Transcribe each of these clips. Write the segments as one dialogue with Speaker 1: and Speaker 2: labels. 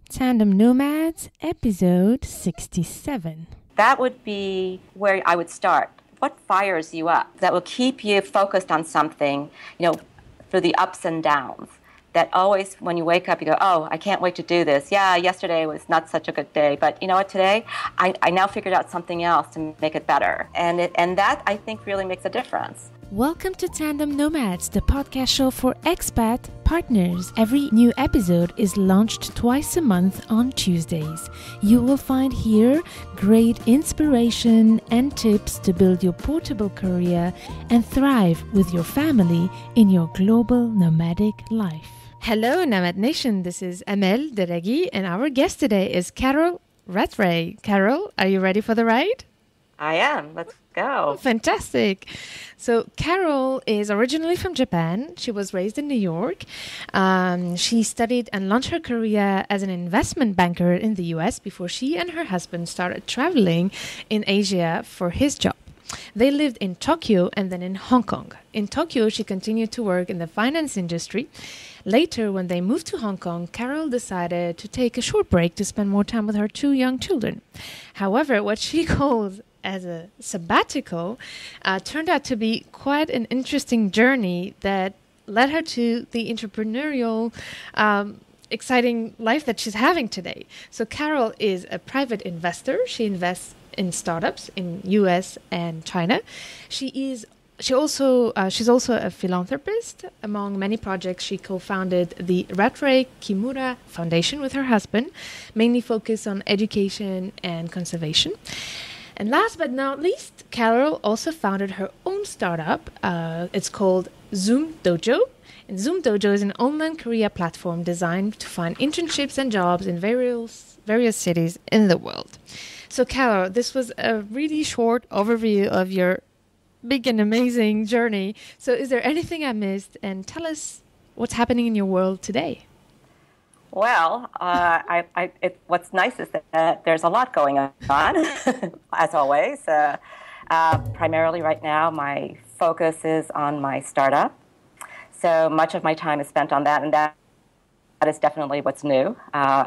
Speaker 1: Tandem Nomads, episode 67.
Speaker 2: That would be where I would start. What fires you up that will keep you focused on something, through the ups and downs? That always, when you wake up, you go, oh, I can't wait to do this. Yeah, yesterday was not such a good day, but you know what, today, I now figured out something else to make it better. And that, I think, really makes a difference.
Speaker 1: Welcome to Tandem Nomads, the podcast show for expat partners. Every new episode is launched twice a month on Tuesdays. You will find here great inspiration and tips to build your portable career and thrive with your family in your global nomadic life. Hello, Nomad Nation. This is Amel Deregi, and our guest today is Carol Rattray. Carol, are you ready for the ride?
Speaker 2: I am. Let's go.
Speaker 1: Oh, fantastic. So Carol is originally from Japan. She was raised in New York. She studied and launched her career as an investment banker in the US before she and her husband started traveling in Asia for his job. They lived in Tokyo and then in Hong Kong. In Tokyo, she continued to work in the finance industry. Later, when they moved to Hong Kong, Carol decided to take a short break to spend more time with her two young children. However, what she calls as a sabbatical turned out to be quite an interesting journey that led her to the entrepreneurial, exciting life that she's having today. So Carol is a private investor. She invests in startups in US and China. She's also a philanthropist. Among many projects, she co-founded the Rattray Kimura Foundation with her husband, mainly focused on education and conservation. And last but not least, Carol also founded her own startup. It's called Zoom Dojo. And Zoom Dojo is an online career platform designed to find internships and jobs in various cities in the world. So, Carol, this was a really short overview of your big and amazing journey. So is there anything I missed? And tell us what's happening in your world today.
Speaker 2: Well, what's nice is that there's a lot going on, as always. Primarily right now, my focus is on my startup. So much of my time is spent on that, and that is definitely what's new,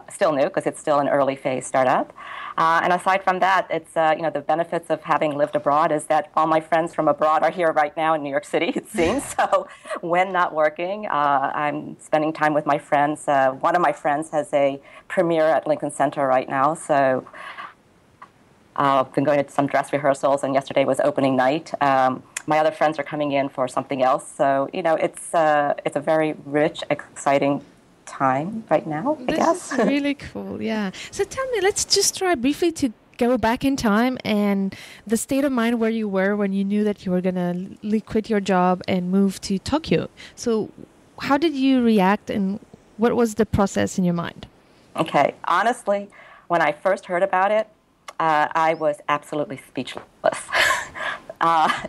Speaker 2: still new because it's still an early phase startup. And aside from that, it's the benefits of having lived abroad is that all my friends from abroad are here right now in New York City, it seems. So when not working, I'm spending time with my friends. One of my friends has a premiere at Lincoln Center right now, so I've been going to some dress rehearsals, and yesterday was opening night. My other friends are coming in for something else, so it's a very rich, exciting time right now, I guess.
Speaker 1: This is really cool, yeah. So tell me, let's just try briefly to go back in time and the state of mind where you were when you knew that you were going to quit your job and move to Tokyo. So how did you react and what was the process in your mind?
Speaker 2: Okay, honestly, when I first heard about it, I was absolutely speechless. I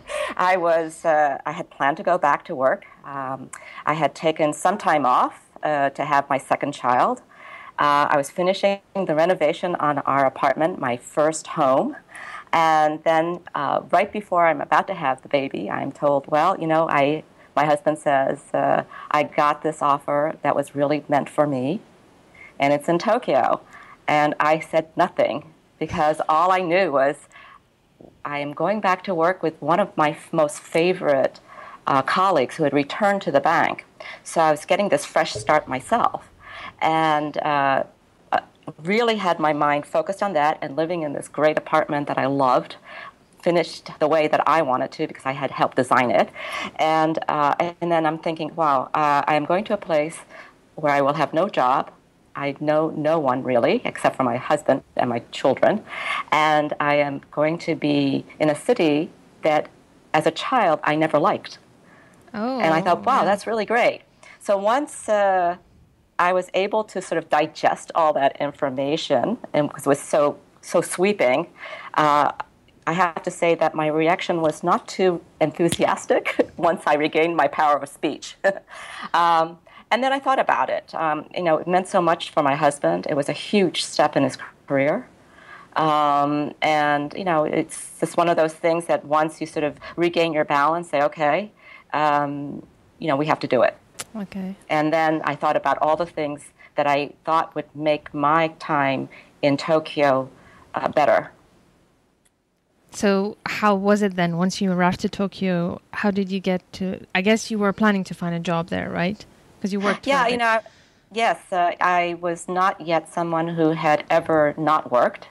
Speaker 2: had planned to go back to work. I had taken some time off to have my second child. I was finishing the renovation on our apartment, my first home. And then right before I'm about to have the baby, I'm told, well, my husband says, I got this offer that was really meant for me, and it's in Tokyo. And I said nothing because all I knew was I am going back to work with one of my most favorite colleagues who had returned to the bank. So I was getting this fresh start myself and really had my mind focused on that and living in this great apartment that I loved, finished the way that I wanted to because I had helped design it. And then I'm thinking, wow, I am going to a place where I will have no job. I know no one really except for my husband and my children. And I am going to be in a city that as a child I never liked.
Speaker 1: Oh,
Speaker 2: and I thought, wow, that's really great. So once I was able to sort of digest all that information, and because it was so sweeping, I have to say that my reaction was not too enthusiastic once I regained my power of speech. And then I thought about it. It meant so much for my husband. It was a huge step in his career. It's just one of those things that once you sort of regain your balance, say, okay, we have to do it.
Speaker 1: Okay.
Speaker 2: And then I thought about all the things that I thought would make my time in Tokyo better.
Speaker 1: So how was it then once you arrived to Tokyo? How did you get to, I guess you were planning to find a job there, right? Because you worked.
Speaker 2: Yeah, yes, I was not yet someone who had ever not worked.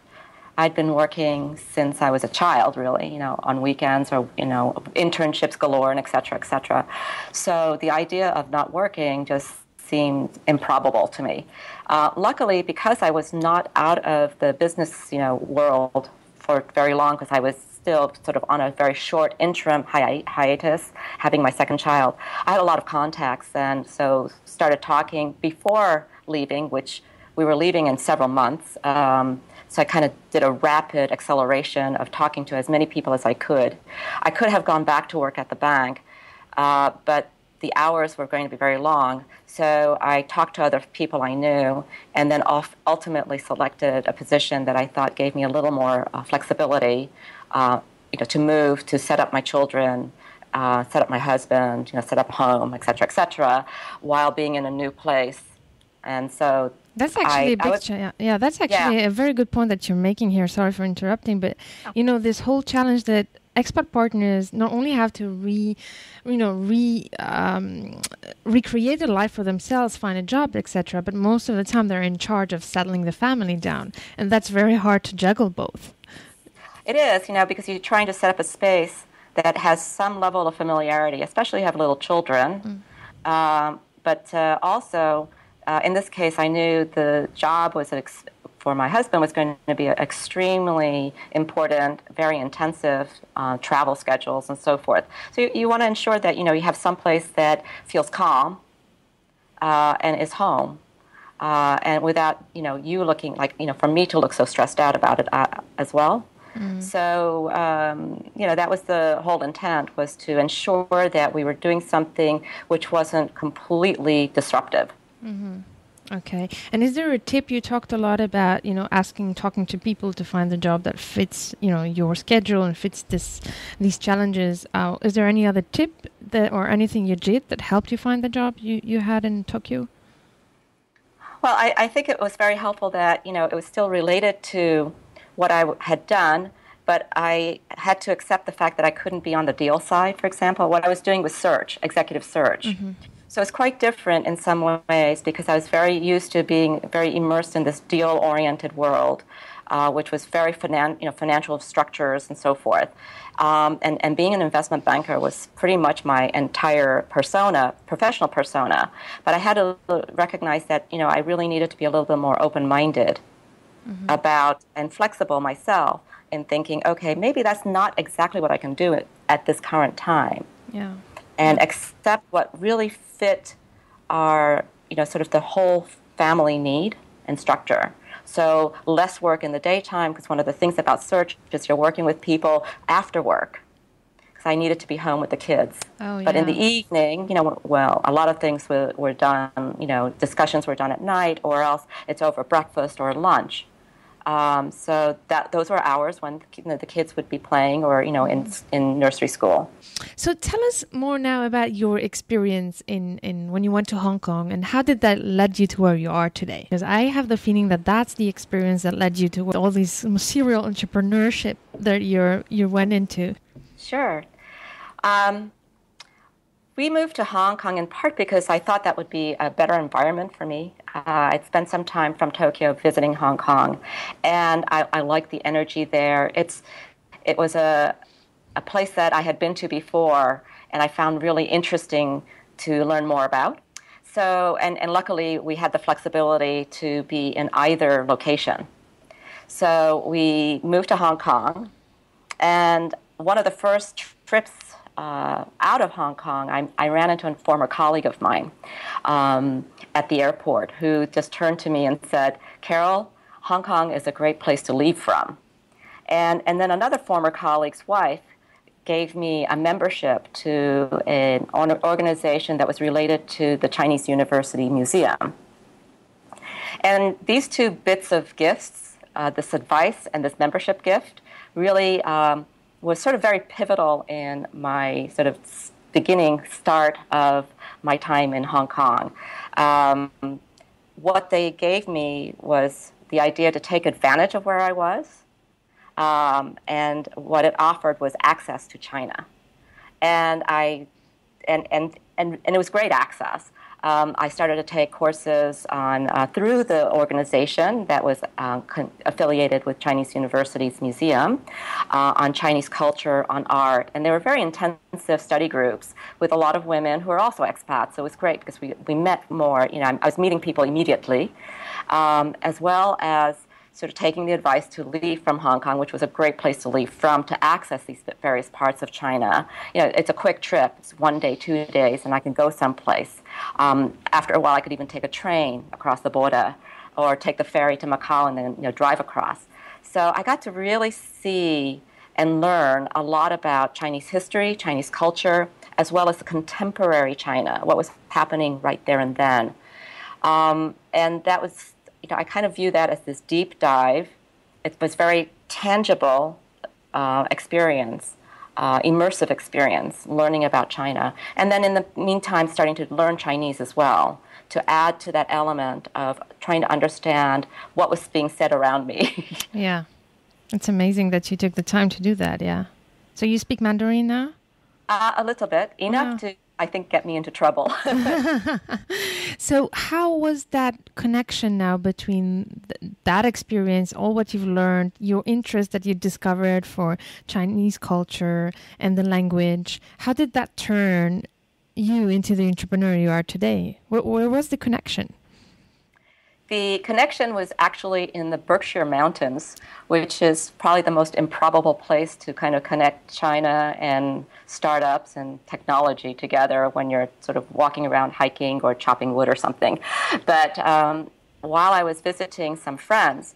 Speaker 2: I'd been working since I was a child, really, on weekends or, internships galore and et cetera, et cetera. So the idea of not working just seemed improbable to me. Luckily, because I was not out of the business, world for very long, because I was still sort of on a very short interim hiatus, having my second child, I had a lot of contacts, and so started talking before leaving, which we were leaving in several months. So I kind of did a rapid acceleration of talking to as many people as I could. I could have gone back to work at the bank, but the hours were going to be very long. So I talked to other people I knew, and then ultimately selected a position that I thought gave me a little more flexibility, to move, to set up my children, set up my husband, set up a home, et cetera, while being in a new place. And so
Speaker 1: that's actually that's actually a very good point that you're making here. Sorry for interrupting, but this whole challenge that expat partners not only have to recreate a life for themselves, find a job, etc., but most of the time they're in charge of settling the family down, and that's very hard to juggle both.
Speaker 2: It is, because you're trying to set up a space that has some level of familiarity, especially if you have little children, but also. In this case, I knew the job was for my husband was going to be extremely important, very intensive travel schedules and so forth. So you want to ensure that you have some place that feels calm and is home, and without you looking like for me to look so stressed out about it as well. So that was the whole intent, was to ensure that we were doing something which wasn't completely disruptive.
Speaker 1: Mm-hmm. Okay. And is there a tip? You talked a lot about, talking to people to find the job that fits, your schedule and fits these challenges. Is there any other tip or anything you did that helped you find the job you had in Tokyo?
Speaker 2: Well, I think it was very helpful that, it was still related to what I had done, but I had to accept the fact that I couldn't be on the deal side, for example. What I was doing was executive search. Mm-hmm. So it's quite different in some ways because I was very used to being very immersed in this deal-oriented world, which was very financial structures and so forth. And being an investment banker was pretty much my entire professional persona. But I had to recognize that I really needed to be a little bit more open-minded about and flexible myself in thinking, okay, maybe that's not exactly what I can do at this current time.
Speaker 1: Yeah.
Speaker 2: And accept what really fit our, sort of the whole family need and structure. So less work in the daytime, because one of the things about search is you're working with people after work. Because I needed to be home with the kids.
Speaker 1: Oh, yeah.
Speaker 2: But in the evening, a lot of things were done, discussions were done at night, or else it's over breakfast or lunch. So those were hours when the kids would be playing or in nursery school.
Speaker 1: So tell us more now about your experience in when you went to Hong Kong, and how did that lead you to where you are today? Because I have the feeling that that's the experience that led you to all these serial entrepreneurship that you went into.
Speaker 2: Sure. We moved to Hong Kong in part because I thought that would be a better environment for me. I'd spent some time from Tokyo visiting Hong Kong, and I liked the energy there. It was a place that I had been to before, and I found really interesting to learn more about. So, and luckily we had the flexibility to be in either location. So we moved to Hong Kong, and one of the first trips out of Hong Kong, I ran into a former colleague of mine at the airport who just turned to me and said, "Carol, Hong Kong is a great place to leave from." And then another former colleague's wife gave me a membership to an organization that was related to the Chinese University Museum. And these two bits of gifts, this advice and this membership gift, really was sort of very pivotal in my sort of start of my time in Hong Kong. what they gave me was the idea to take advantage of where I was, and what it offered was access to China, and it was great access. I started to take courses on through the organization that was affiliated with Chinese University's museum on Chinese culture, on art, and they were very intensive study groups with a lot of women who are also expats. So it was great because we met more. I was meeting people immediately, as well as sort of taking the advice to leave from Hong Kong, which was a great place to leave from, to access these various parts of China. It's a quick trip. It's 1 day, 2 days, and I can go someplace. After a while, I could even take a train across the border or take the ferry to Macau and then drive across. So I got to really see and learn a lot about Chinese history, Chinese culture, as well as the contemporary China, what was happening right there and then. And that was... I kind of view that as this deep dive. It was very tangible experience, immersive experience, learning about China. And then in the meantime, starting to learn Chinese as well, to add to that element of trying to understand what was being said around me.
Speaker 1: Yeah. It's amazing that you took the time to do that, yeah. So you speak Mandarin now?
Speaker 2: A little bit, enough to, I think, get me into trouble.
Speaker 1: So how was that connection now between that experience, all what you've learned, your interest that you discovered for Chinese culture and the language? How did that turn you into the entrepreneur you are today? Where was the connection?
Speaker 2: The connection was actually in the Berkshire Mountains, which is probably the most improbable place to kind of connect China and startups and technology together when you're sort of walking around hiking or chopping wood or something. But while I was visiting some friends,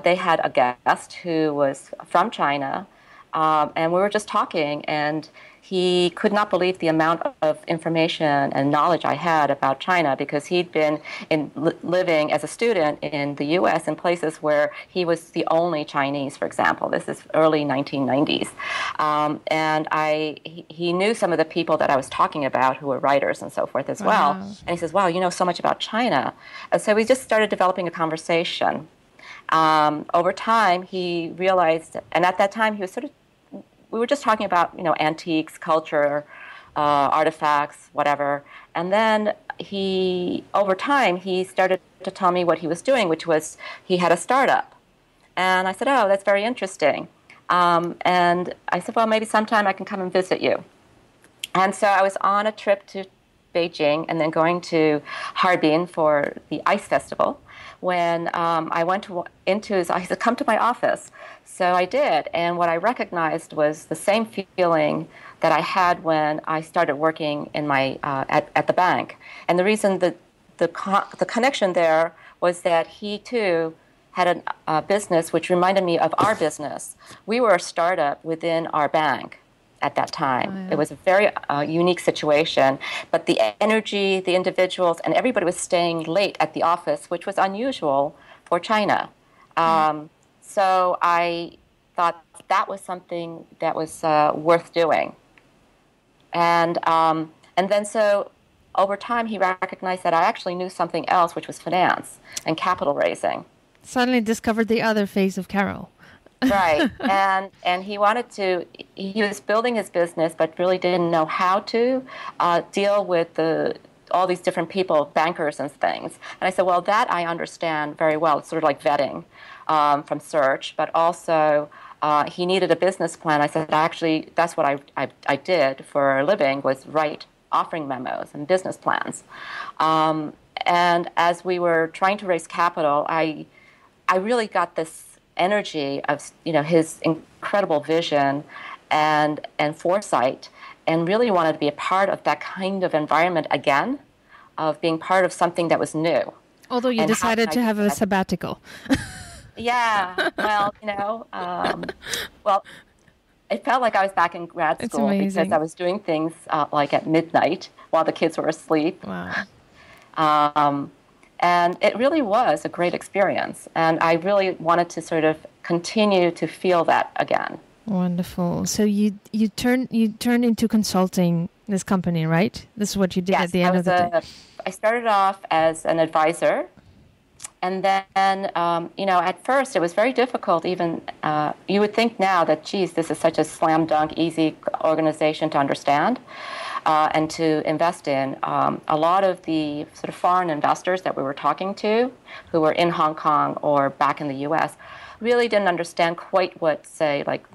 Speaker 2: they had a guest who was from China, and we were just talking, and he could not believe the amount of information and knowledge I had about China, because he'd been living as a student in the U.S. in places where he was the only Chinese, for example. This is early 1990s. And he knew some of the people that I was talking about who were writers and so forth as well. And he says, wow, you know so much about China. And so we just started developing a conversation. Over time, he realized, and at that time he was we were just talking about, antiques, culture, artifacts, whatever. And then over time, he started to tell me what he was doing, which was he had a startup. And I said, oh, that's very interesting. And I said, well, maybe sometime I can come and visit you. And so I was on a trip to Beijing and then going to Harbin for the Ice Festival. When I went into his, I said, come to my office. So I did, and what I recognized was the same feeling that I had when I started working in my at the bank. And the reason that the connection there was that he too had a business which reminded me of our business. We were a startup within our bank at that time. Oh, yeah. It was a very unique situation, but the energy, the individuals, and everybody was staying late at the office, which was unusual for China. So I thought that was something that was worth doing. And then so over time, he recognized that I actually knew something else, which was finance and capital raising.
Speaker 1: Suddenly discovered the other face of Carol.
Speaker 2: Right, and he was building his business, but really didn't know how to deal with all these different people, bankers and things. And I said, well, that I understand very well. It's sort of like vetting from search, but also he needed a business plan. I said, actually, that's what I did for a living, was write offering memos and business plans. And as we were trying to raise capital, I really got this energy of his incredible vision and foresight, and really wanted to be a part of that kind of environment again, of being part of something that was new.
Speaker 1: Although you decided to have a sabbatical.
Speaker 2: Yeah, well, well, it felt like I was back in grad school because I was doing things like at midnight while the kids were asleep.
Speaker 1: Wow.
Speaker 2: And it really was a great experience. And I really wanted to sort of continue to feel that again.
Speaker 1: Wonderful. So you turned into consulting this company, right? This is what you did at the end of the day.
Speaker 2: I started off as an advisor And then, at first it was very difficult. Even you would think now that, geez, this is such a slam dunk, easy organization to understand and to invest in. A lot of the sort of foreign investors that we were talking to, who were in Hong Kong or back in the U.S., really didn't understand quite what, say, like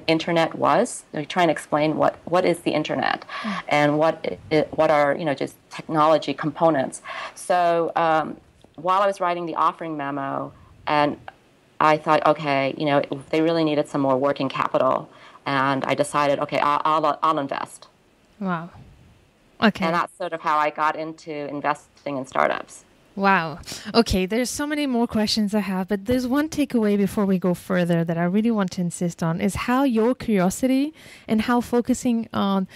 Speaker 2: internet was. They're trying to explain what is the internet and what are just technology components. So while I was writing the offering memo, and I thought, okay, they really needed some more working capital, and I decided, okay, I'll invest.
Speaker 1: Wow. Okay.
Speaker 2: And that's sort of how I got into investing in startups.
Speaker 1: Wow. Okay, there's so many more questions I have, but there's one takeaway before we go further that I really want to insist on is how your curiosity and how focusing on,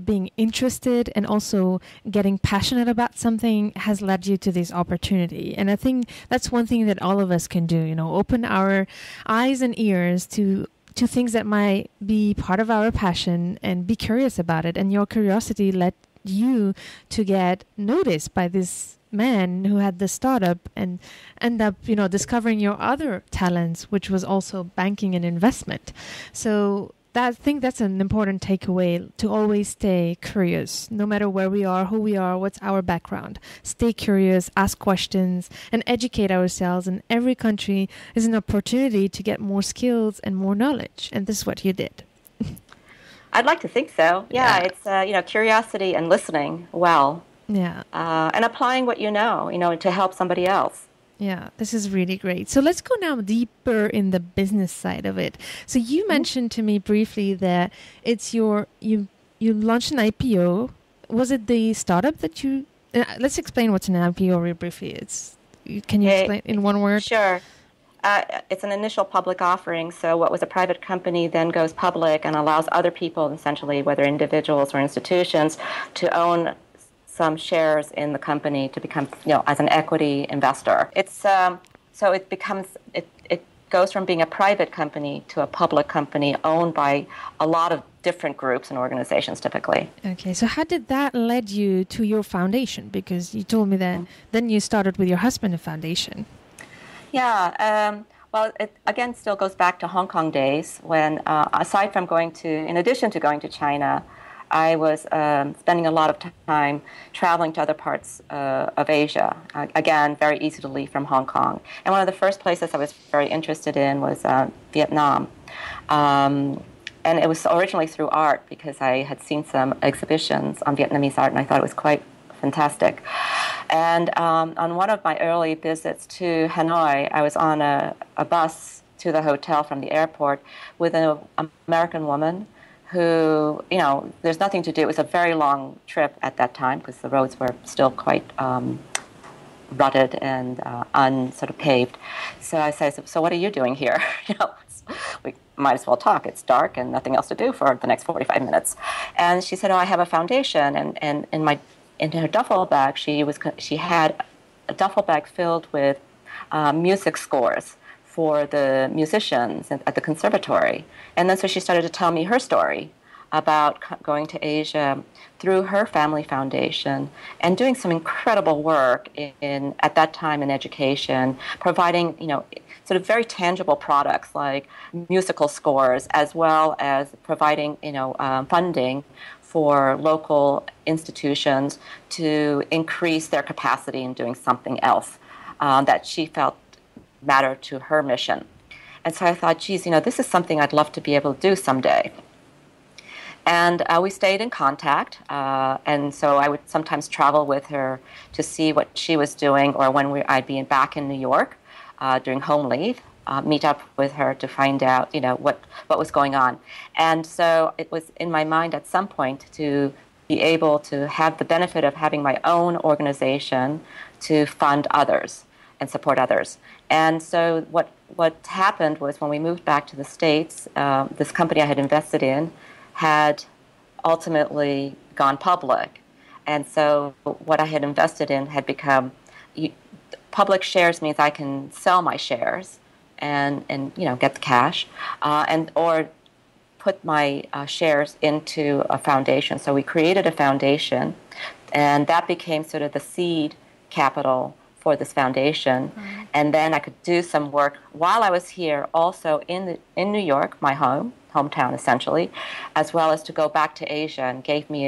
Speaker 1: being interested and also getting passionate about something has led you to this opportunity. And I think that's one thing that all of us can do, open our eyes and ears to things that might be part of our passion and be curious about it. And your curiosity led you to get noticed by this man who had the startup and end up, discovering your other talents, which was also banking and investment. So I think that's an important takeaway, to always stay curious, no matter where we are, who we are, what's our background. Stay curious, ask questions, and educate ourselves. And every country is an opportunity to get more skills and more knowledge. And this is what you did.
Speaker 2: I'd like to think so. Yeah. It's curiosity and listening well.
Speaker 1: Yeah.
Speaker 2: And applying what you know, to help somebody else.
Speaker 1: Yeah, this is really great. So let's go now deeper in the business side of it. So you mentioned to me briefly that it's you launched an IPO. Was it the startup that you... let's explain what's an IPO really briefly. Can you explain in one word?
Speaker 2: Sure. It's an initial public offering. So what was a private company then goes public and allows other people, essentially, whether individuals or institutions, to own some shares in the company to become, as an equity investor. It's so it goes from being a private company to a public company owned by a lot of different groups and organizations, typically.
Speaker 1: Okay, so how did that lead you to your foundation? Because you told me that then you started with your husband a foundation.
Speaker 2: Yeah. Well, it again still goes back to Hong Kong days when, aside from in addition to going to China, I was spending a lot of time traveling to other parts of Asia, again, very easy to leave from Hong Kong. And one of the first places I was very interested in was Vietnam. And it was originally through art because I had seen some exhibitions on Vietnamese art, and I thought it was quite fantastic. And on one of my early visits to Hanoi, I was on a bus to the hotel from the airport with an American woman who, there's nothing to do. It was a very long trip at that time because the roads were still quite rutted and sort of paved. So I said, so what are you doing here? We might as well talk. It's dark and nothing else to do for the next 45 minutes. And she said, I have a foundation. And in her duffel bag, she had a duffel bag filled with music scores for the musicians at the conservatory. And then so she started to tell me her story about going to Asia through her family foundation and doing some incredible work at that time in education, providing, sort of very tangible products like musical scores, as well as providing, funding for local institutions to increase their capacity in doing something else that she felt mattered to her mission. And so I thought, geez, this is something I'd love to be able to do someday. And we stayed in contact, and so I would sometimes travel with her to see what she was doing, or when I'd be back in New York during home leave, meet up with her to find out, what was going on. And so it was in my mind at some point to be able to have the benefit of having my own organization to fund others and support others. And so what happened was when we moved back to the States, this company I had invested in had ultimately gone public. And so what I had invested in had become public shares means I can sell my shares and get the cash or put my shares into a foundation. So we created a foundation, and that became sort of the seed capital for this foundation. And then I could do some work while I was here, also in New York, my hometown essentially, as well as to go back to Asia, and gave me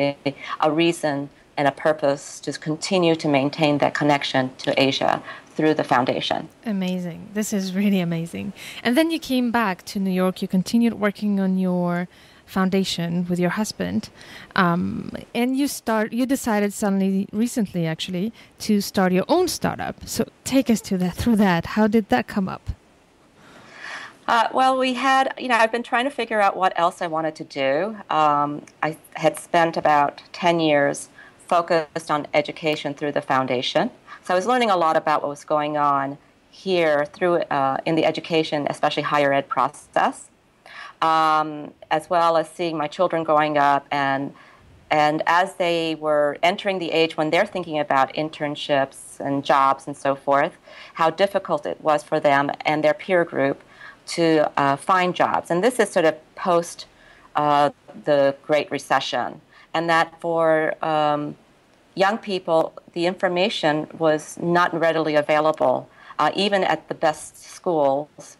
Speaker 2: a reason and a purpose to continue to maintain that connection to Asia through the foundation.
Speaker 1: Amazing. This is really amazing. And then you came back to New York. You continued working on your foundation with your husband, and you decided suddenly, recently actually, to start your own startup. So take us through that. How did that come up?
Speaker 2: Well, I've been trying to figure out what else I wanted to do. I had spent about 10 years focused on education through the foundation. So I was learning a lot about what was going on here through in the education, especially higher ed process, as well as seeing my children growing up, and as they were entering the age when they're thinking about internships and jobs and so forth, how difficult it was for them and their peer group to find jobs. And this is sort of post the Great Recession, and that for young people, the information was not readily available, even at the best schools.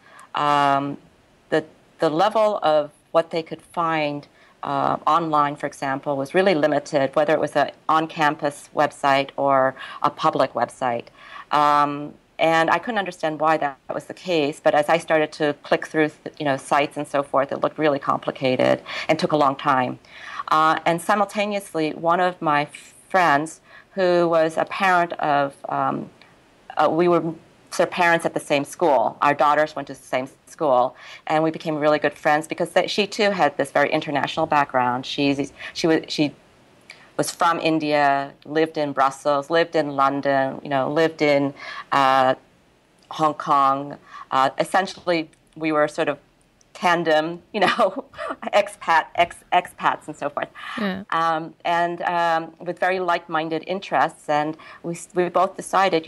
Speaker 2: The level of what they could find online, for example, was really limited, whether it was an on-campus website or a public website. And I couldn't understand why that was the case, but as I started to click through sites and so forth, it looked really complicated and took a long time. And simultaneously, one of my friends, who was a parent of, we were sort of parents at the same school. Our daughters went to the same school, and we became really good friends because she too had this very international background. She was from India, lived in Brussels, lived in London, lived in Hong Kong. Essentially, we were sort of tandem, expats and so forth, and with very like-minded interests. And we both decided,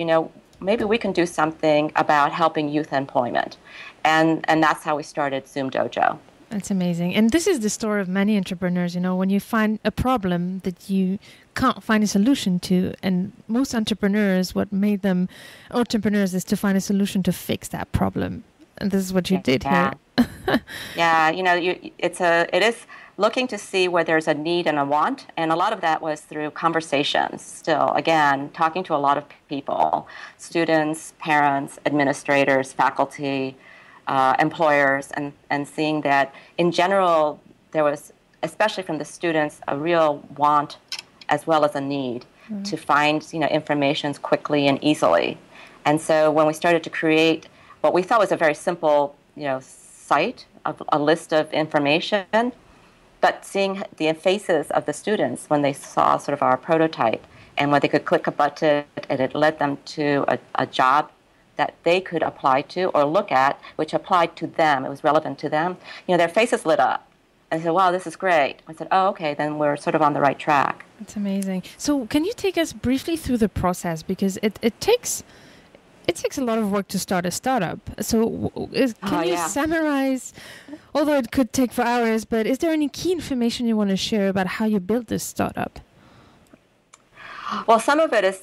Speaker 2: maybe we can do something about helping youth employment, and that's how we started Zoom Dojo.
Speaker 1: That's amazing. And this is the story of many entrepreneurs, when you find a problem that you can't find a solution to. And most entrepreneurs, what made them entrepreneurs is to find a solution to fix that problem. And this is what you did here.
Speaker 2: Yeah, it is looking to see where there's a need and a want. And a lot of that was through conversations. Still, again, talking to a lot of people, students, parents, administrators, faculty, employers, and seeing that in general there was, especially from the students, a real want as well as a need to find information quickly and easily. And so when we started to create what we thought was a very simple site of a list of information, but seeing the faces of the students when they saw sort of our prototype, and when they could click a button and it led them to a job that they could apply to or look at, which applied to them, it was relevant to them, their faces lit up. And I said, wow, this is great. I said, oh, okay, then we're sort of on the right track.
Speaker 1: That's amazing. So can you take us briefly through the process? Because it takes a lot of work to start a startup. So can you summarize, although it could take for hours, but is there any key information you want to share about how you built this startup?
Speaker 2: Well, some of it is,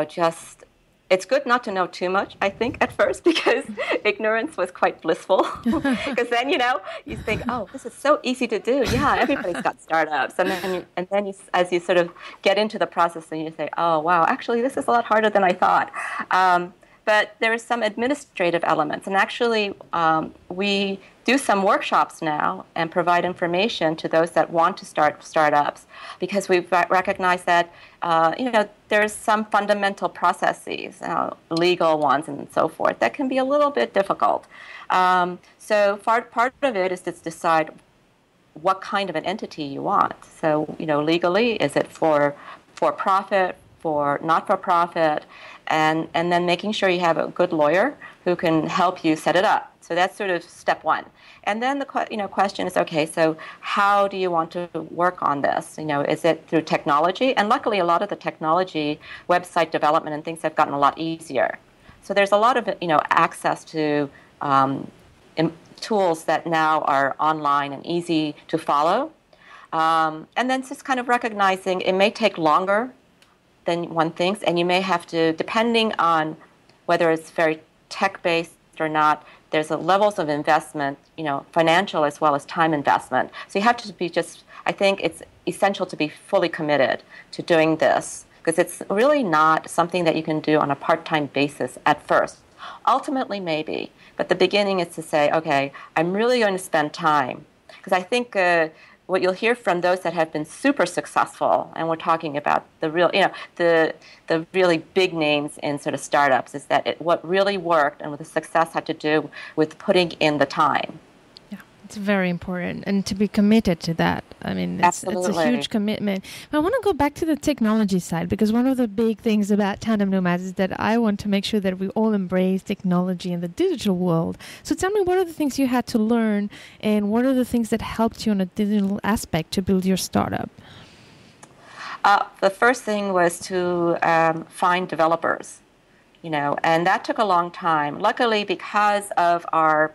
Speaker 2: just, it's good not to know too much, I think, at first, because ignorance was quite blissful. Because then, you think, oh, this is so easy to do. Yeah, everybody's got startups. And then as you sort of get into the process, and you say, oh, wow, actually, this is a lot harder than I thought. But there are some administrative elements. And actually, we do some workshops now and provide information to those that want to start startups, because we've recognized that, there's some fundamental processes, legal ones and so forth, that can be a little bit difficult. So part of it is to decide what kind of an entity you want. So, legally, is it for profit, for not-for-profit, and then making sure you have a good lawyer who can help you set it up. So that's sort of step one. And then the question is, okay, so how do you want to work on this? Is it through technology? And luckily, a lot of the technology, website development and things have gotten a lot easier. So there's a lot of access to tools that now are online and easy to follow. And then just kind of recognizing it may take longer than one thinks, and you may have to, depending on whether it's very tech-based or not, there's levels of investment, financial as well as time investment. So you have to be I think it's essential to be fully committed to doing this, because it's really not something that you can do on a part-time basis at first. Ultimately, maybe, but the beginning is to say, okay, I'm really going to spend time. Because I think what you'll hear from those that have been super successful, and we're talking about the real, the really big names in sort of startups, is that what really worked and what the success had to do with putting in the time.
Speaker 1: Yeah, it's very important, and to be committed to that. I mean, it's a huge commitment. But I want to go back to the technology side, because one of the big things about Tandem Nomads is that I want to make sure that we all embrace technology in the digital world. So tell me, what are the things you had to learn, and what are the things that helped you on a digital aspect to build your startup?
Speaker 2: The first thing was to find developers, and that took a long time. Luckily, because of our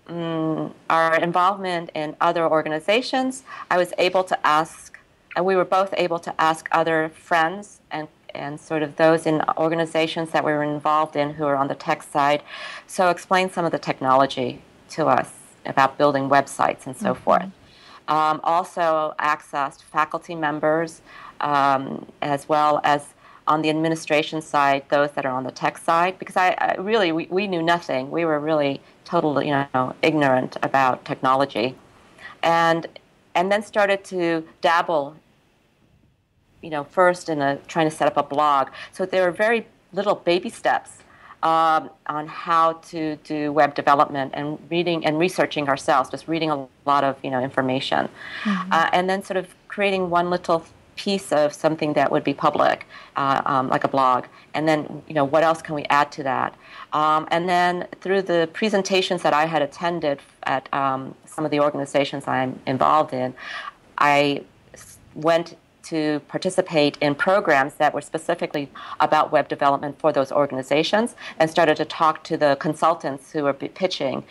Speaker 2: involvement in other organizations, I was able to ask, and we were both able to ask other friends and sort of those in organizations that we were involved in who are on the tech side, so explain some of the technology to us about building websites and so forth. Also accessed faculty members, as well as on the administration side, those that are on the tech side, because we knew nothing. We were really totally, ignorant about technology, and then started to dabble, first in trying to set up a blog. So there were very little baby steps on how to do web development, and reading and researching ourselves, just reading a lot of information, and then sort of creating one little piece of something that would be public, like a blog, and then what else can we add to that? And then through the presentations that I had attended at some of the organizations I'm involved in, I went to participate in programs that were specifically about web development for those organizations, and started to talk to the consultants who were pitching,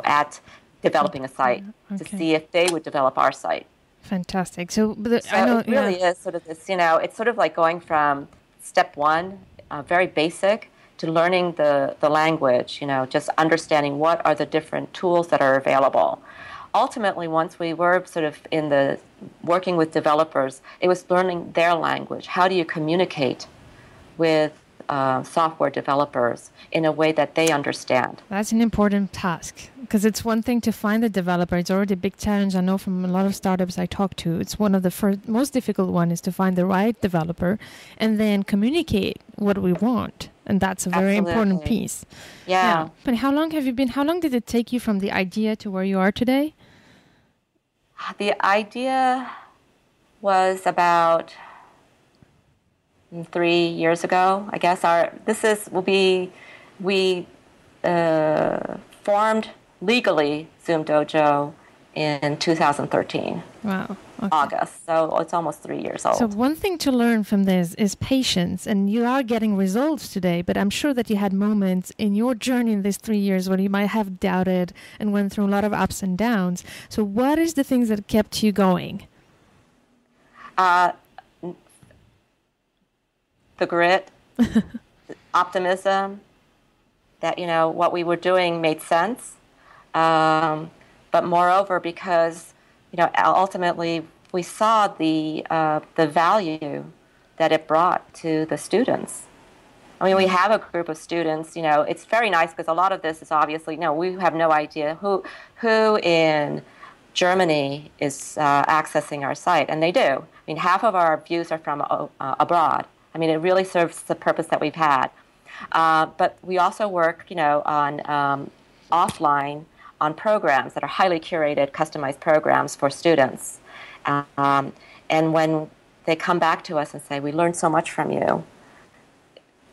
Speaker 2: at developing a site, to see if they would develop our site.
Speaker 1: Fantastic. So
Speaker 2: I know it really is sort of this, it's sort of like going from step one, very basic, to learning the language, just understanding what are the different tools that are available. Ultimately, once we were sort of in the working with developers, it was learning their language. How do you communicate with software developers in a way that they understand?
Speaker 1: That's an important task, because it's one thing to find the developer. It's already a big challenge. I know from a lot of startups I talk to, it's one of the most difficult one is to find the right developer and then communicate what we want. And that's a very important piece.
Speaker 2: Yeah.
Speaker 1: But how long did it take you from the idea to where you are today?
Speaker 2: The idea was about 3 years ago, I guess. We formed legally Zoom Dojo in 2013.
Speaker 1: Wow. Okay.
Speaker 2: August. So it's almost 3 years old.
Speaker 1: So one thing to learn from this is patience, and you are getting results today, but I'm sure that you had moments in your journey in these 3 years when you might have doubted and went through a lot of ups and downs. So what is the things that kept you going?
Speaker 2: The grit, the optimism, that, what we were doing made sense. But moreover, because, ultimately we saw the value that it brought to the students. I mean, we have a group of students, it's very nice because a lot of this is obviously, we have no idea who in Germany is accessing our site, and they do. I mean, half of our views are from abroad. I mean, it really serves the purpose that we've had. But we also work, on offline on programs that are highly curated, customized programs for students. And when they come back to us and say, we learned so much from you,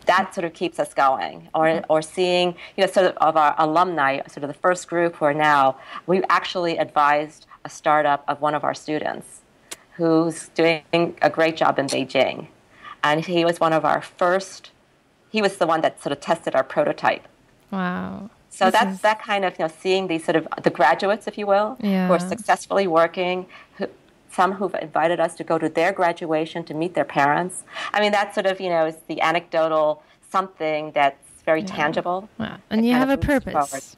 Speaker 2: that sort of keeps us going. Or seeing, sort of our alumni, sort of the first group who are now, we actually advised a startup of one of our students who's doing a great job in Beijing. And he was one of our first, he was the one that sort of tested our prototype.
Speaker 1: Wow.
Speaker 2: So that's that kind of, seeing these sort of the graduates, if you will, who are successfully working some who've invited us to go to their graduation to meet their parents. I mean, that sort of, is the anecdotal something that's very tangible.
Speaker 1: Wow. And you have a purpose.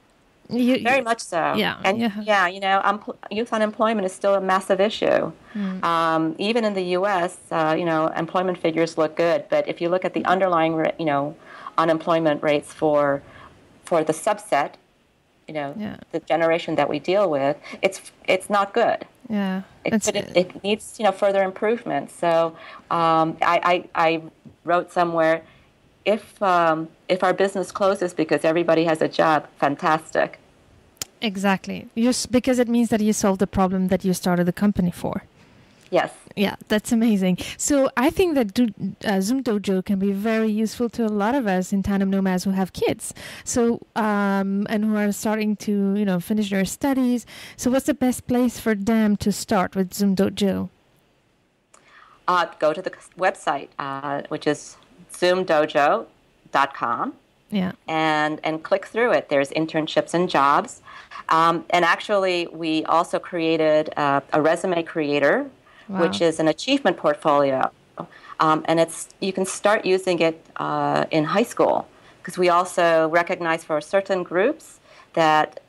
Speaker 2: Very much so.
Speaker 1: Yeah.
Speaker 2: And youth unemployment is still a massive issue. Even in the U.S., employment figures look good, but if you look at the underlying, unemployment rates for the subset, the generation that we deal with, it's not good.
Speaker 1: Yeah,
Speaker 2: it needs further improvement. So I wrote somewhere, if our business closes because everybody has a job, fantastic.
Speaker 1: Exactly. Because it means that you solved the problem that you started the company for.
Speaker 2: Yes.
Speaker 1: Yeah, that's amazing. So I think that Zoom Dojo can be very useful to a lot of us in tandem nomads who have kids. So and who are starting to finish their studies. So what's the best place for them to start with Zoom Dojo?
Speaker 2: Go to the website, which is zoomdojo.com.
Speaker 1: Yeah.
Speaker 2: And click through it. There's internships and jobs. And actually, we also created a resume creator, which is an achievement portfolio. And you can start using it in high school, because we also recognize for certain groups that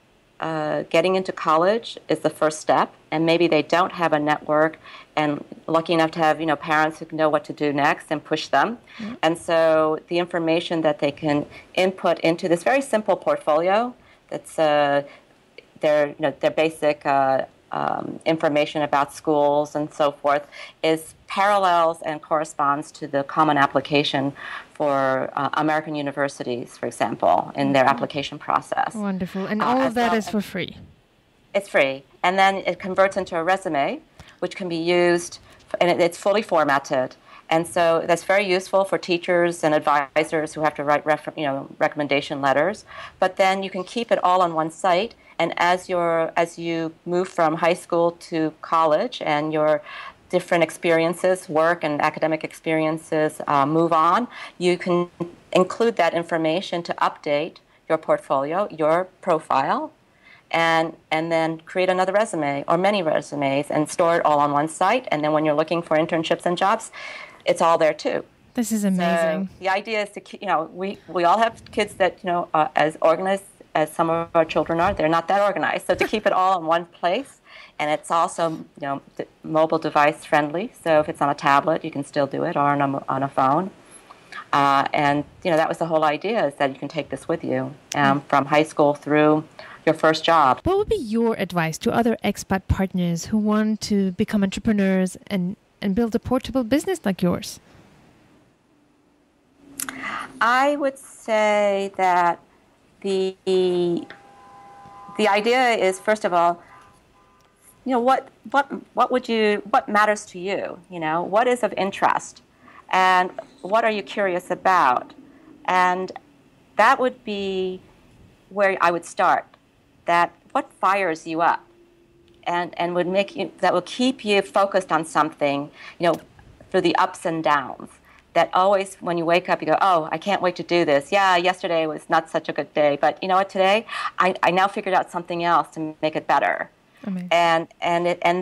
Speaker 2: getting into college is the first step, and maybe they don't have a network and lucky enough to have parents who know what to do next and push them. Mm-hmm. And so the information that they can input into this very simple portfolio, that's their basic information about schools and so forth, is parallels and corresponds to the common application for American universities, for example, in their application process.
Speaker 1: Wonderful. And all of that is for free?
Speaker 2: It's free. And then it converts into a resume, which can be used, and it's fully formatted. And so that's very useful for teachers and advisors who have to write recommendation letters. But then you can keep it all on one site. And as you move from high school to college and your different experiences, work and academic experiences move on, you can include that information to update your portfolio, your profile, and then create another resume or many resumes and store it all on one site. And then when you're looking for internships and jobs, it's all there too.
Speaker 1: This is amazing.
Speaker 2: So the idea is to, we all have kids that, as organized as some of our children are, they're not that organized. So to keep it all in one place, and it's also, mobile device friendly. So if it's on a tablet, you can still do it, or on a phone. And, that was the whole idea, is that you can take this with you from high school through your first job.
Speaker 1: What would be your advice to other expat partners who want to become entrepreneurs and build a portable business like yours?
Speaker 2: I would say that the idea is, first of all, what matters to you? What is of interest, and what are you curious about? And that would be where I would start. That what fires you up, and would make you, that will keep you focused on something, through the ups and downs. That always, when you wake up, you go, oh, I can't wait to do this. Yeah, yesterday was not such a good day, but you know what? Today, I now figured out something else to make it better. Amazing. And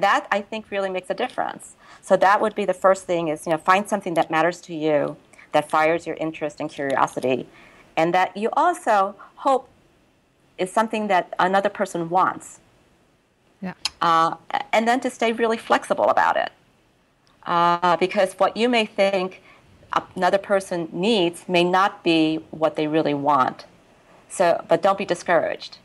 Speaker 2: that, I think, really makes a difference. So that would be the first thing: is find something that matters to you, that fires your interest and curiosity, and that you also hope is something that another person wants.
Speaker 1: Yeah.
Speaker 2: And then to stay really flexible about it, because what you may think another person needs may not be what they really want. So, but don't be discouraged.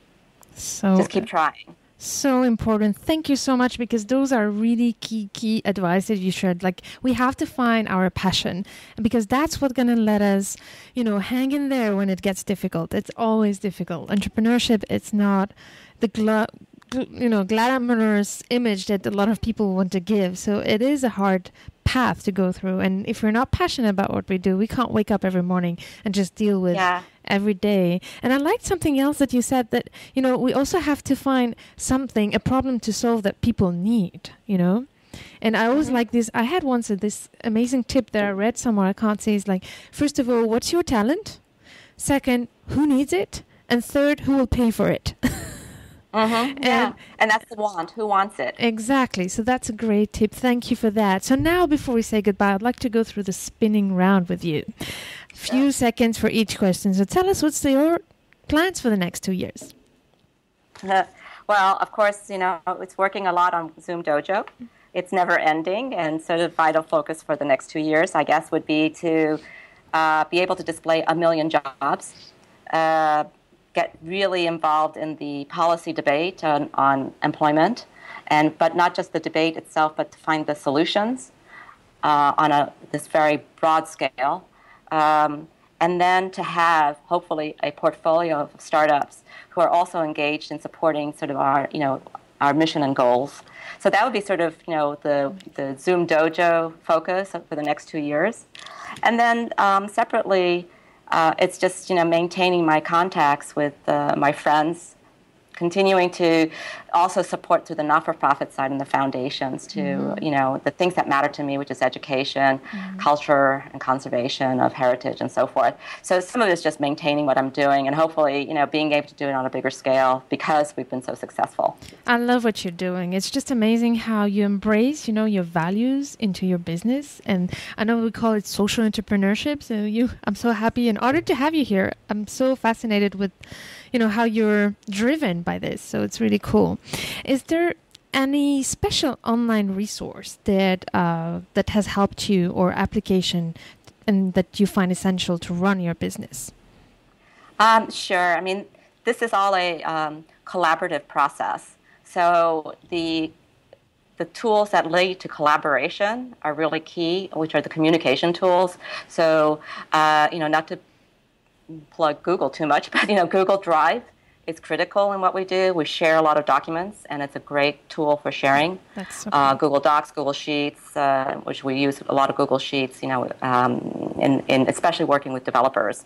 Speaker 1: So
Speaker 2: just keep trying.
Speaker 1: So important. Thank you so much, because those are really key advice that you shared. Like, we have to find our passion, because that's what's going to let us, hang in there when it gets difficult. It's always difficult. Entrepreneurship, it's not the glamorous image that a lot of people want to give. So it is a hard path to go through. And if we're not passionate about what we do, we can't wake up every morning and just deal with every day. And I liked something else that you said, that, we also have to find a problem to solve that people need, And I always like this. I had once this amazing tip that I read somewhere, I can't say, is like, first of all, what's your talent? Second, who needs it? And third, who will pay for it?
Speaker 2: And that's the want. Who wants it?
Speaker 1: Exactly. So that's a great tip. Thank you for that. So now, before we say goodbye, I'd like to go through the spinning round with you. Few seconds for each question. So tell us, what's your plans for the next 2 years?
Speaker 2: Well, of course, it's working a lot on Zoom Dojo. It's never ending, and sort of vital focus for the next 2 years, I guess, would be to be able to display 1 million jobs, get really involved in the policy debate on employment, but not just the debate itself, but to find the solutions on this very broad scale. And then to have, hopefully, a portfolio of startups who are also engaged in supporting sort of our mission and goals. So that would be sort of, the Zoom Dojo focus for the next 2 years. And then separately, it's just, maintaining my contacts with my friends, continuing to also support through the not-for-profit side and the foundations to, the things that matter to me, which is education, culture, and conservation of heritage and so forth. So some of it is just maintaining what I'm doing and hopefully, being able to do it on a bigger scale because we've been so successful.
Speaker 1: I love what you're doing. It's just amazing how you embrace, your values into your business. And I know we call it social entrepreneurship. So I'm so happy and honored to have you here. I'm so fascinated with how you're driven by this. So it's really cool. Is there any special online resource that has helped you or application and that you find essential to run your business?
Speaker 2: Sure. I mean, this is all a collaborative process. So the tools that lead to collaboration are really key, which are the communication tools. So, not to plug Google too much, but Google Drive is critical in what we do. We share a lot of documents, and it's a great tool for sharing.
Speaker 1: That's so cool.
Speaker 2: Google Docs, Google Sheets, which we use a lot of Google Sheets. In especially working with developers.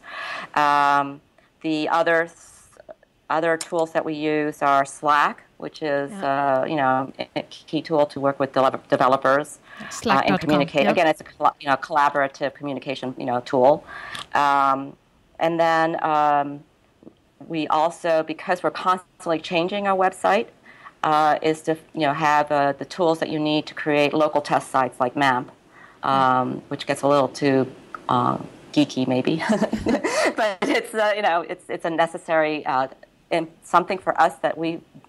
Speaker 2: The other tools that we use are Slack, which is a key tool to work with developers and communicate. Yep. Again, it's a collaborative communication tool. And then we also, because we're constantly changing our website, is to have the tools that you need to create local test sites like MAMP, which gets a little too geeky maybe, but it's a necessary something for us that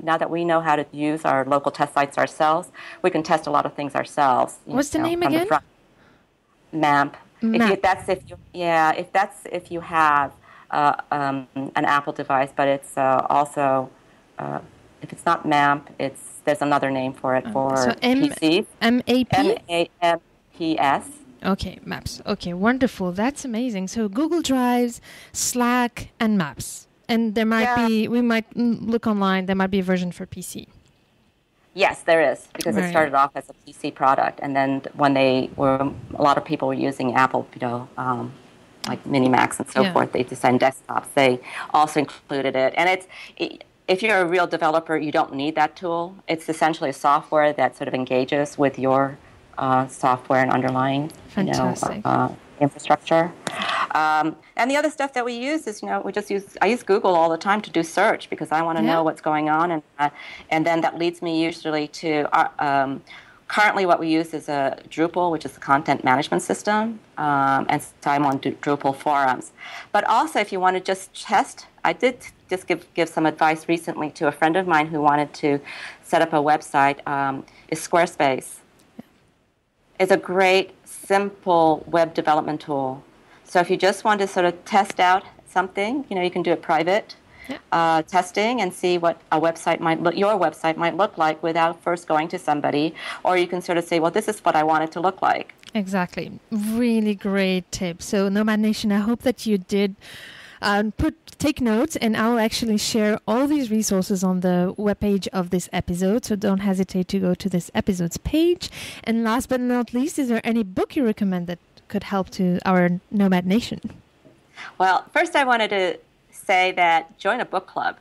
Speaker 2: now that we know how to use our local test sites ourselves, we can test a lot of things ourselves.
Speaker 1: What's the name again?
Speaker 2: MAMP. If you have an Apple device, but it's also if it's not MAMP, there's another name for it for PCs. MAMPS.
Speaker 1: Okay, Maps. Okay, wonderful. That's amazing. So Google Drives, Slack, and Maps. And there might we might look online. There might be a version for PC.
Speaker 2: Yes, there is, because it started off as a PC product, and then when a lot of people were using Apple, like Mini Macs and so forth, they designed desktops. They also included it, and if you're a real developer, you don't need that tool. It's essentially a software that sort of engages with your software and underlying infrastructure. And the other stuff that we use is, I use Google all the time to do search because I want to know what's going on, and then that leads me usually to currently what we use is a Drupal, which is a content management system, and so I'm on Drupal forums. But also, if you want to just test, I did just give some advice recently to a friend of mine who wanted to set up a website. Is Squarespace. It's a great, simple web development tool. So if you just want to sort of test out something, you can do it private testing and see what your website might look like without first going to somebody. Or you can sort of say, well, this is what I want it to look like.
Speaker 1: Exactly. Really great tip. So Nomad Nation, I hope that you did take notes, and I'll actually share all these resources on the webpage of this episode, so don't hesitate to go to this episode's page. And last but not least, is there any book you recommend that could help to our Nomad Nation?
Speaker 2: Well, first I wanted to say that join a book club.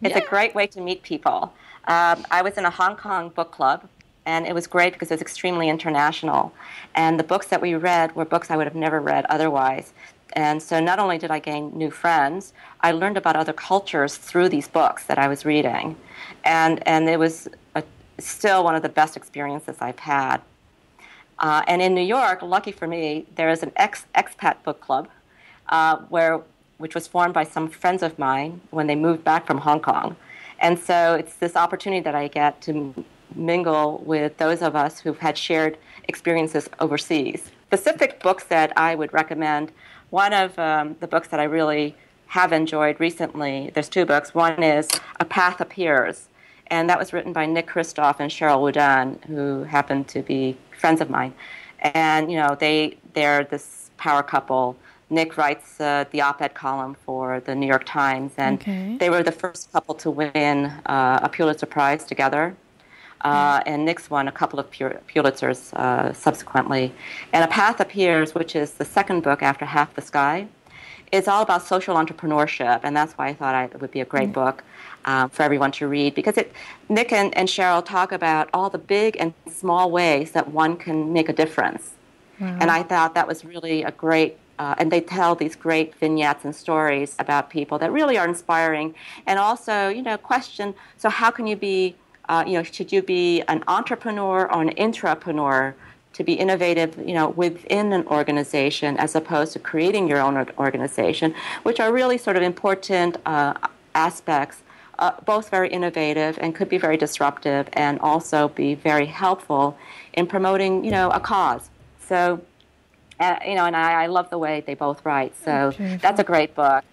Speaker 2: It's a great way to meet people. I was in a Hong Kong book club, and it was great because it was extremely international. And the books that we read were books I would have never read otherwise. And so not only did I gain new friends, I learned about other cultures through these books that I was reading. And it was still one of the best experiences I've had. And in New York, lucky for me, there is an expat book club which was formed by some friends of mine when they moved back from Hong Kong. And so it's this opportunity that I get to mingle with those of us who've had shared experiences overseas. Specific books that I would recommend, one of the books that I really have enjoyed recently, there's two books. One is A Path Appears, and that was written by Nick Kristof and Cheryl Woodan, who happen to be friends of mine. And, they're this power couple. Nick writes the op-ed column for the New York Times, and they were the first couple to win a Pulitzer Prize together. And Nick's won a couple of Pulitzers subsequently. And A Path Appears, which is the second book after Half the Sky, is all about social entrepreneurship, and that's why I thought it would be a great book for everyone to read, because Nick and Cheryl talk about all the big and small ways that one can make a difference. Wow. And I thought that was really a great, and they tell these great vignettes and stories about people that really are inspiring, and also, question, so how can you be, should you be an entrepreneur or an intrapreneur to be innovative, within an organization as opposed to creating your own organization, which are really sort of important aspects, both very innovative and could be very disruptive, and also be very helpful in promoting, a cause. So, and I love the way they both write. So that's a great book.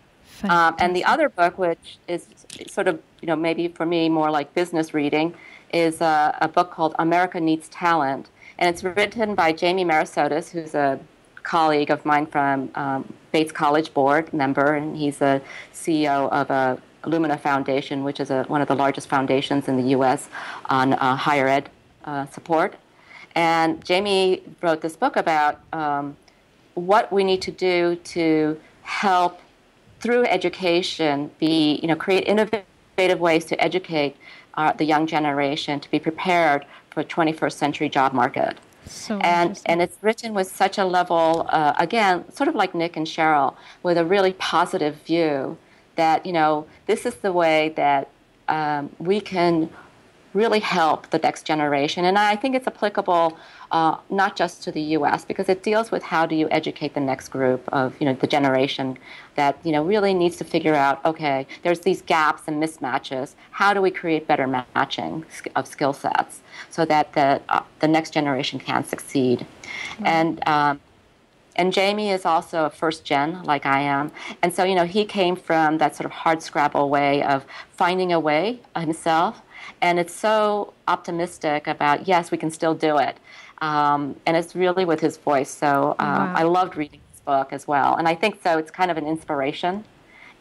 Speaker 2: And the other book, which is sort of, maybe for me more like business reading, is a book called America Needs Talent. And it's written by Jamie Marasotis, who's a colleague of mine from Bates College Board member, and he's a CEO of Illumina Foundation, which is one of the largest foundations in the U.S. on higher ed support. And Jamie wrote this book about what we need to do to help, through education, create innovative ways to educate the young generation to be prepared for a 21st century job market. And it's written with such a level, again, sort of like Nick and Cheryl, with a really positive view that, this is the way that we can really help the next generation. And I think it's applicable not just to the U.S., because it deals with how do you educate the next group of, the generation that, really needs to figure out, okay, there's these gaps and mismatches. How do we create better matching of skill sets so that the next generation can succeed? Mm-hmm. And Jamie is also a first gen, like I am. And so, he came from that sort of hard scrabble way of finding a way himself. And it's so optimistic about, yes, we can still do it. And it's really with his voice. So I loved reading this book as well. And I think so it's kind of an inspiration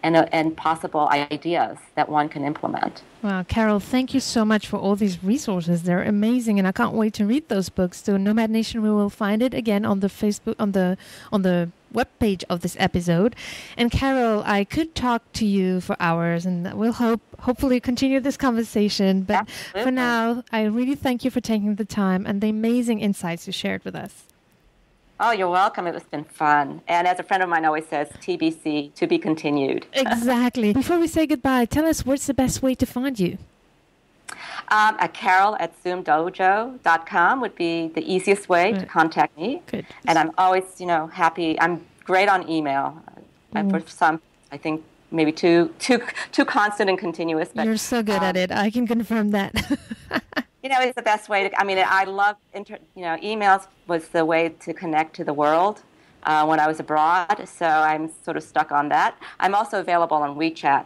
Speaker 2: and possible ideas that one can implement.
Speaker 1: Wow, Carol, thank you so much for all these resources. They're amazing, and I can't wait to read those books. So Nomad Nation, we will find it again on the Facebook, on the webpage of this episode. And Carol, I could talk to you for hours, and we'll hopefully continue this conversation. But Absolutely. For now, I really thank you for taking the time and the amazing insights you shared with us.
Speaker 2: Oh, you're welcome. It's been fun. And as a friend of mine always says, TBC, to be continued.
Speaker 1: Exactly. Before we say goodbye, tell us what's the best way to find you?
Speaker 2: At carol@zoomdojo.com would be the easiest way to contact me.
Speaker 1: Good.
Speaker 2: And I'm always, happy. I'm great on email. And for some, I think maybe too constant and continuous. But
Speaker 1: you're so good at it. I can confirm that.
Speaker 2: It's the best way to, I love, emails was the way to connect to the world when I was abroad, so I'm sort of stuck on that. I'm also available on WeChat.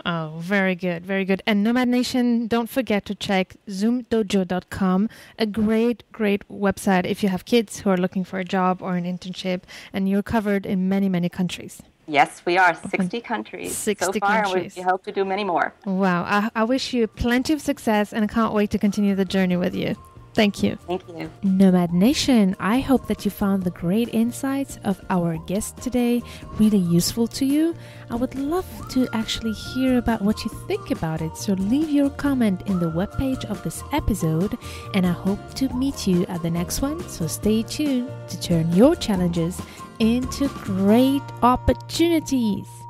Speaker 1: Oh, very good, very good. And Nomad Nation, don't forget to check zoomdojo.com, a great, great website if you have kids who are looking for a job or an internship, and you're covered in many, many countries.
Speaker 2: Yes, we are. 60 countries
Speaker 1: 60
Speaker 2: so far,
Speaker 1: countries.
Speaker 2: And we hope to do many more.
Speaker 1: Wow. I wish you plenty of success, and I can't wait to continue the journey with you. Thank you.
Speaker 2: Thank you.
Speaker 1: Nomad Nation, I hope that you found the great insights of our guest today really useful to you. I would love to actually hear about what you think about it, so leave your comment in the webpage of this episode, and I hope to meet you at the next one, so stay tuned to turn your challenges into great opportunities.